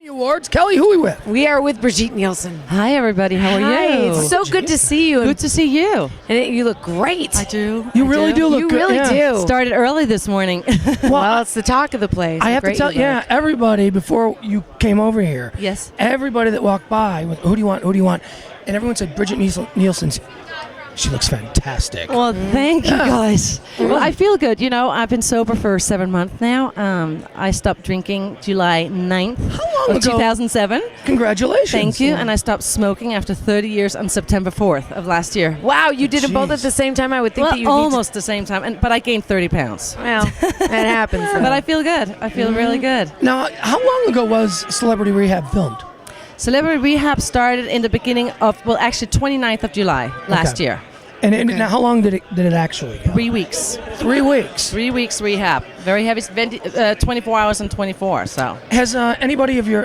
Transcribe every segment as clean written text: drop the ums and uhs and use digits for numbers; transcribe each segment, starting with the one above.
Awards. Kelly, who are we with? We are with Brigitte Nielsen. Hi, everybody. How are Hi, you? it's so good to see you. Good to see you. And you look great. I do. You really do look You good. really yeah. do. Started early this morning. Well, it's the talk of the place. I have to tell everybody before you came over here. Yes. Everybody that walked by went, who do you want? Who do you want? And everyone said Brigitte Nielsen's. She looks fantastic. Well, thank you, guys. Well, I feel good. You know, I've been sober for 7 months now. I stopped drinking July 9th of 2007. Congratulations. Thank you. And I stopped smoking after 30 years on September 4th of last year. Wow, you did them both at the same time? I would think that you almost the same time. But I gained 30 pounds. Well, that happens. But I feel good. I feel really good. Now, how long ago was Celebrity Rehab filmed? Celebrity Rehab started in the beginning of, well, actually 29th of July last year. And now, how long did it actually go? 3 weeks. 3 weeks. 3 weeks rehab. Very heavy. 24 hours and 24. So. Has any of your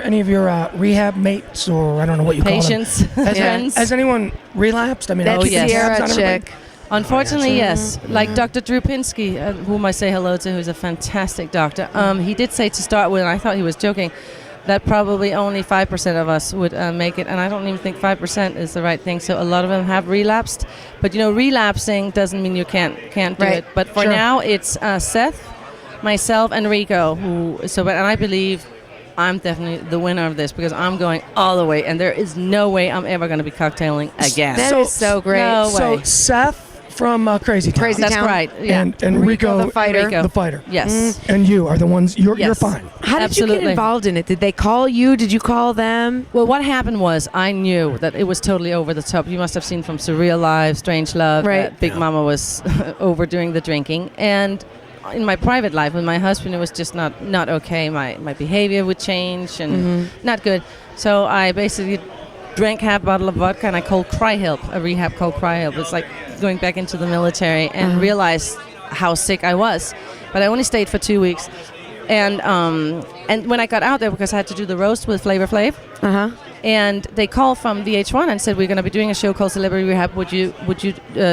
rehab mates, or I don't know what you Patients, call them, friends. has anyone relapsed? I mean, That yes. Sierra chick. Unfortunately, yes. Like Dr. Drew Pinsky, whom I say hello to, who's a fantastic doctor. He did say to start with, and I thought he was joking, that probably only 5% of us would make it, and I don't even think 5% is the right thing. So a lot of them have relapsed, but you know, relapsing doesn't mean you can't do it. But for now, it's Seth, myself, and Rico. And I believe I'm definitely the winner of this because I'm going all the way, and there is no way I'm ever going to be cocktailing again. That is so great. No So way. Seth from Crazy Town. Crazy That's Town. right. Yeah. And Rico, the fighter. Rico. the fighter. Yes. And you are the ones. You're Yes. fine. How did you get Absolutely. involved in it? Did they call you? Did you call them? Well, what happened was I knew that it was totally over the top. You must have seen from Surreal Life, Strange Love, Right. that Big Mama was overdoing the drinking. And in my private life with my husband, it was just not okay. My behavior would change and not good. So I basically drank half a bottle of vodka and I called Cry-Help, a rehab called Cry-Help. It's like going back into the military and realized how sick I was. But I only stayed for 2 weeks. And when I got out there, because I had to do the roast with Flavor Flav, and they called from VH1 and said, we're going to be doing a show called Celebrity Rehab. Would you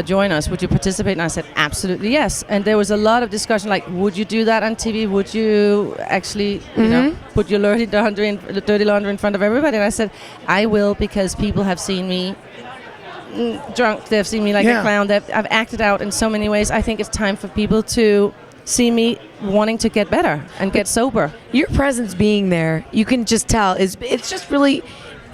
join us? Would you participate? And I said, absolutely yes. And there was a lot of discussion, like, would you do that on TV? Would you actually, put your dirty laundry in front of everybody? And I said, I will, because people have seen me drunk. They've seen me like a clown. I've acted out in so many ways. I think it's time for people to see me wanting to get better and get sober. Your presence being there, you can just tell, it's just really,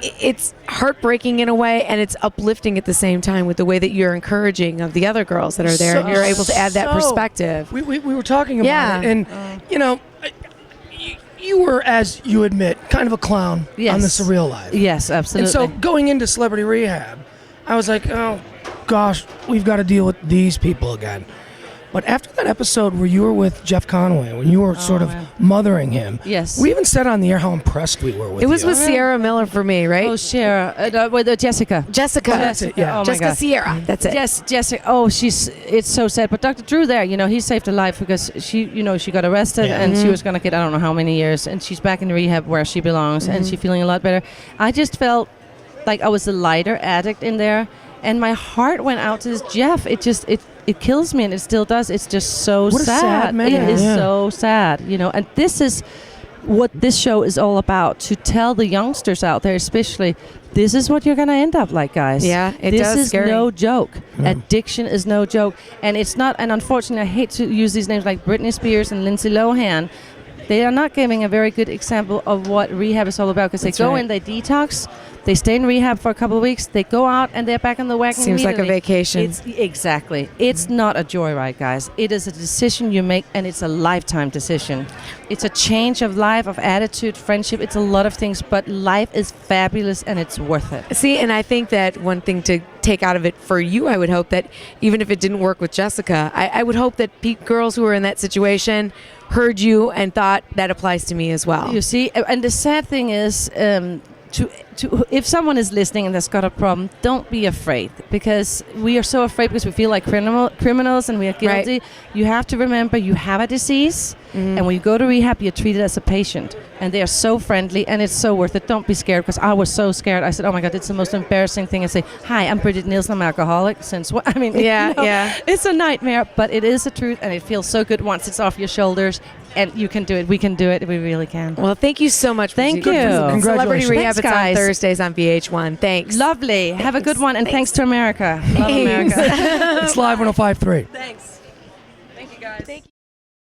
it's heartbreaking in a way, and it's uplifting at the same time with the way that you're encouraging of the other girls that are there, and you're able to add that perspective. We were talking about it, and you know, you were, as you admit, kind of a clown on the Surreal Life. Yes, absolutely. And so going into Celebrity Rehab, I was like, oh gosh, we've got to deal with these people again. But after that episode where you were with Jeff Conway, when you were sort of mothering him, yes, we even said on the air how impressed we were with you. It was with Sierra Miller for me, right? Oh, Sierra. With Jessica. Jessica. Oh, that's it, yeah. Oh, my Jessica God. Sierra. That's it. Yes, Jessica. Oh, it's so sad. But Dr. Drew there, he saved her life because she got arrested and she was going to get I don't know how many years. And she's back in rehab where she belongs and she's feeling a lot better. I just felt like I was a lighter addict in there. And my heart went out to this Jeff. It kills me, and it still does. It's just so what sad. A sad man. It is so sad, And this is what this show is all about, to tell the youngsters out there, especially, this is what you're going to end up like, guys. Yeah, This is scary. no joke. Addiction is no joke. And it's not, and unfortunately, I hate to use these names like Britney Spears and Lindsay Lohan. They are not giving a very good example of what rehab is all about, because they go in, they detox, they stay in rehab for a couple of weeks, they go out, and they're back on the wagon. Seems like a vacation. Exactly. It's not a joyride, guys. It is a decision you make, and it's a lifetime decision. It's a change of life, of attitude, friendship. It's a lot of things, but life is fabulous, and it's worth it. See, and I think that one thing to take out of it for you, I would hope that even if it didn't work with Jessica, I would hope that girls who are in that situation heard you and thought that applies to me as well. You see, and the sad thing is, if someone is listening and that's got a problem, don't be afraid, because we are so afraid because we feel like criminals and we are guilty. Right. You have to remember you have a disease, and when you go to rehab, you're treated as a patient, and they are so friendly, and it's so worth it. Don't be scared, because I was so scared. I said, oh my God, it's the most embarrassing thing. I say, hi, I'm Brigitte Nielsen, I'm an alcoholic. Since what? I mean, Yeah. it's a nightmare, but it is the truth, and it feels so good once it's off your shoulders. and you can do it. We can do it. We really can. Well, thank you so much. Thank Brigitte. you. Congratulations. Celebrity Rehab. Thanks, It's on guys. Thursdays on VH1. Thanks. Lovely. Have a good one, and thanks to America. Love America. It's live 105.3. Thanks. Thank you, guys. Thank you.